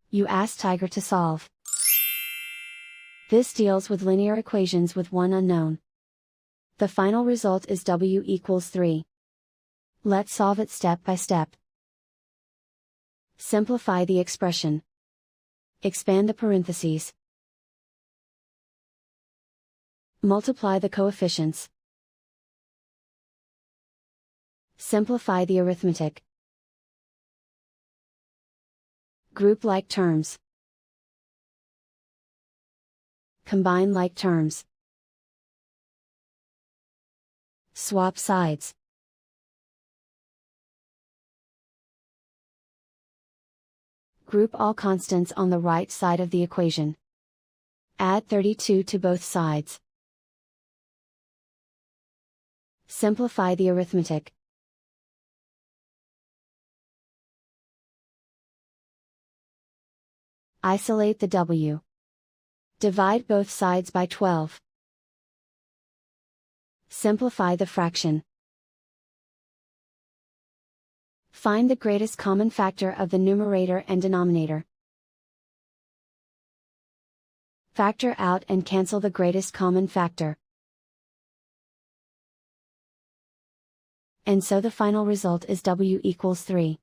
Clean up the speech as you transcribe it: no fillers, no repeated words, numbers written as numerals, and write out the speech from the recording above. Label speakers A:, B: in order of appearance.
A: You ask Tiger to solve. This deals with linear equations with one unknown. The final result is w equals 3. Let's solve it step by step. Simplify the expression. Expand the parentheses. Multiply the coefficients. Simplify the arithmetic. Group like terms. Combine like terms. Swap sides. Group all constants on the right side of the equation. Add 32 to both sides. Simplify the arithmetic. Isolate the w. Divide both sides by 12. Simplify the fraction. Find the greatest common factor of the numerator and denominator. Factor out and cancel the greatest common factor. And so the final result is w equals 3.